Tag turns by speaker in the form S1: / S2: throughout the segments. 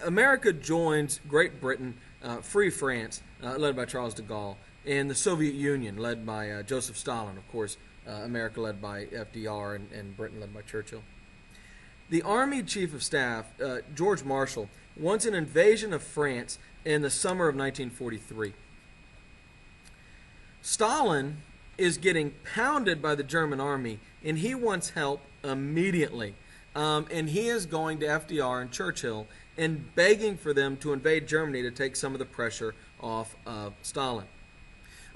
S1: America joins Great Britain, Free France, led by Charles de Gaulle, and the Soviet Union, led by Joseph Stalin. Of course, America led by FDR and Britain led by Churchill. The Army Chief of Staff, George Marshall, wants an invasion of France in the summer of 1943. Stalin is getting pounded by the German army, and he wants help immediately. And he is going to FDR and Churchill and begging for them to invade Germany to take some of the pressure off of Stalin.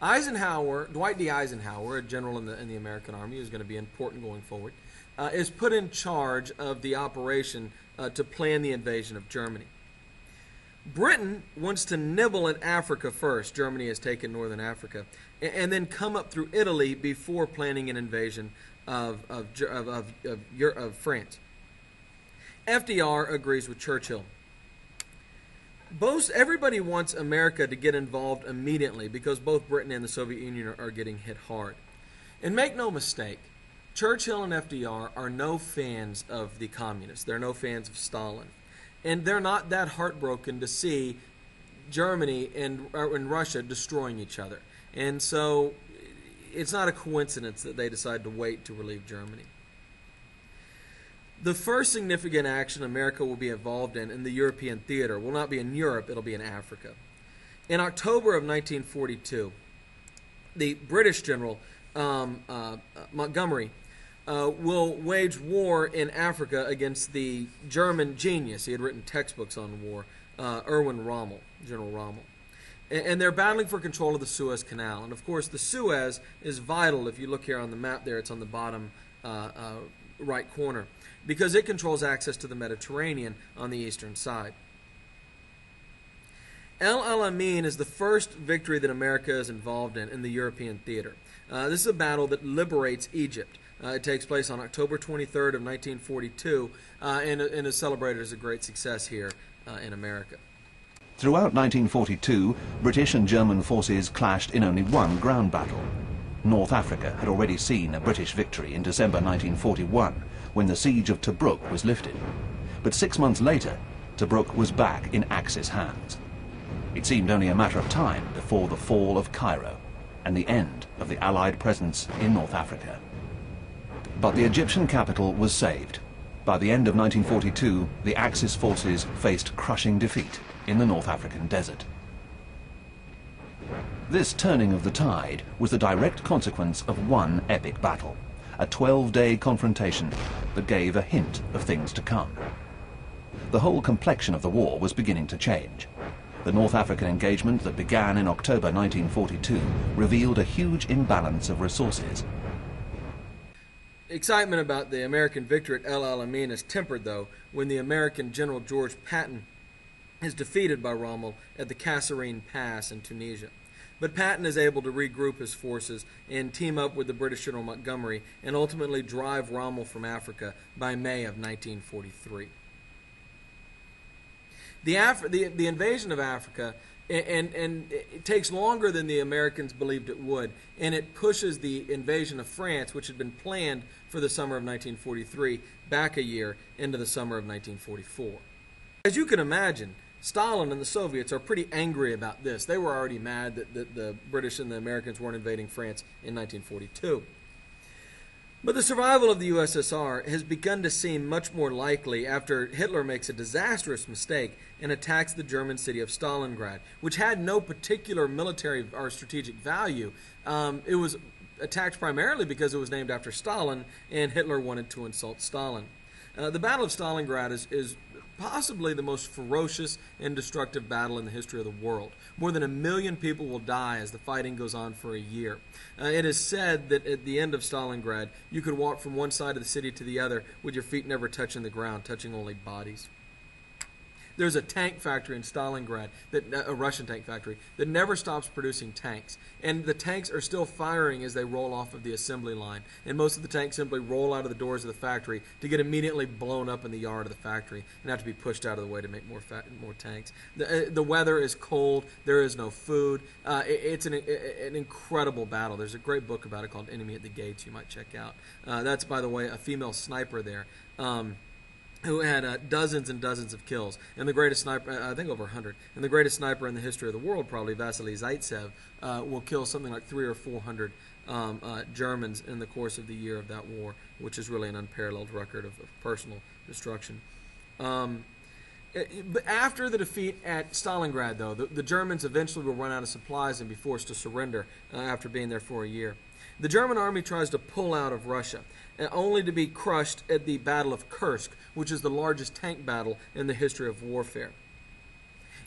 S1: Dwight D. Eisenhower, a general in the American Army who's going to be important going forward, is put in charge of the operation to plan the invasion of Germany. Britain wants to nibble at Africa first. Germany has taken northern Africa, and then come up through Italy before planning an invasion of France. FDR agrees with Churchill. Everybody wants America to get involved immediately because both Britain and the Soviet Union are getting hit hard. And make no mistake, Churchill and FDR are no fans of the communists. They're no fans of Stalin. And they're not that heartbroken to see Germany and Russia destroying each other. And so it's not a coincidence that they decide to wait to relieve Germany. The first significant action America will be involved in the European theater will not be in Europe, it'll be in Africa. In October of 1942, the British general Montgomery will wage war in Africa against the German genius. He had written textbooks on war, Erwin Rommel, General Rommel. And they're battling for control of the Suez Canal. And of course, the Suez is vital. If you look here on the map there, it's on the bottom right corner, because it controls access to the Mediterranean on the eastern side. El Alamein is the first victory that America is involved in the European theater. This is a battle that liberates Egypt. It takes place on October 23rd of 1942 and is celebrated as a great success here in America.
S2: Throughout 1942, British and German forces clashed in only one ground battle. North Africa had already seen a British victory in December 1941, when the siege of Tobruk was lifted. But 6 months later, Tobruk was back in Axis hands. It seemed only a matter of time before the fall of Cairo and the end of the Allied presence in North Africa. But the Egyptian capital was saved. By the end of 1942, the Axis forces faced crushing defeat in the North African desert. This turning of the tide was the direct consequence of one epic battle, a 12-day confrontation that gave a hint of things to come. The whole complexion of the war was beginning to change. The North African engagement that began in October 1942 revealed a huge imbalance of resources.
S1: Excitement about the American victory at El Alamein is tempered, though, when the American General George Patton is defeated by Rommel at the Kasserine Pass in Tunisia. But Patton is able to regroup his forces and team up with the British General Montgomery and ultimately drive Rommel from Africa by May of 1943. The invasion of Africa, and it takes longer than the Americans believed it would, and it pushes the invasion of France, which had been planned for the summer of 1943, back a year into the summer of 1944. As you can imagine, Stalin and the Soviets are pretty angry about this. They were already mad that the British and the Americans weren't invading France in 1942. But the survival of the USSR has begun to seem much more likely after Hitler makes a disastrous mistake and attacks the German city of Stalingrad, which had no particular military or strategic value. It was attacked primarily because it was named after Stalin, and Hitler wanted to insult Stalin. The Battle of Stalingrad is possibly the most ferocious and destructive battle in the history of the world. More than 1 million people will die as the fighting goes on for a year. It is said that at the end of Stalingrad, you could walk from one side of the city to the other with your feet never touching the ground, touching only bodies. There's a tank factory in Stalingrad, a Russian tank factory, that never stops producing tanks. And the tanks are still firing as they roll off of the assembly line. And most of the tanks simply roll out of the doors of the factory to get immediately blown up in the yard of the factory and have to be pushed out of the way to make more tanks. The weather is cold. There is no food. It's an incredible battle. There's a great book about it called Enemy at the Gates you might check out. That's, by the way, a female sniper there. who had dozens and dozens of kills, and the greatest sniper, I think over 100, and the greatest sniper in the history of the world, probably Vasily Zaitsev, will kill something like 300 or 400 Germans in the course of the year of that war, which is really an unparalleled record of personal destruction. But after the defeat at Stalingrad, though, the Germans eventually will run out of supplies and be forced to surrender after being there for a year. The German army tries to pull out of Russia, only to be crushed at the Battle of Kursk, which is the largest tank battle in the history of warfare.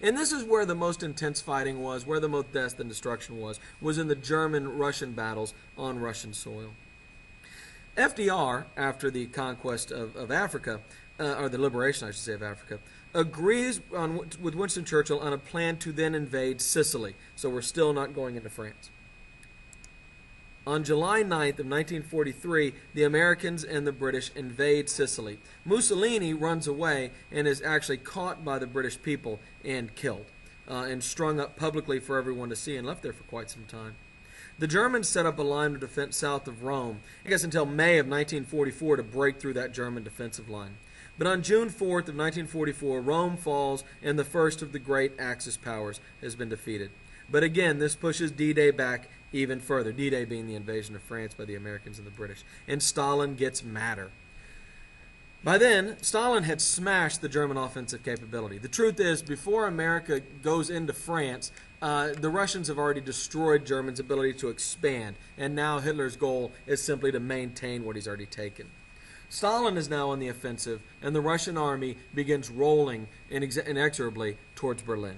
S1: And this is where the most intense fighting was, where the most death and destruction was in the German-Russian battles on Russian soil. FDR, after the conquest of Africa, or the liberation, I should say, of Africa, agrees with Winston Churchill on a plan to then invade Sicily. So we're still not going into France. On July 9th of 1943, the Americans and the British invade Sicily. Mussolini runs away and is actually caught by the British people and killed, and strung up publicly for everyone to see, and left there for quite some time. The Germans set up a line of defense south of Rome, I guess until May of 1944, to break through that German defensive line. But on June 4th of 1944, Rome falls, and the first of the great Axis powers has been defeated. But again, this pushes D-Day back even further, D-Day being the invasion of France by the Americans and the British. And Stalin gets madder. By then, Stalin had smashed the German offensive capability. The truth is, before America goes into France, the Russians have already destroyed Germany's ability to expand, and now Hitler's goal is simply to maintain what he's already taken. Stalin is now on the offensive, and the Russian army begins rolling inexorably towards Berlin.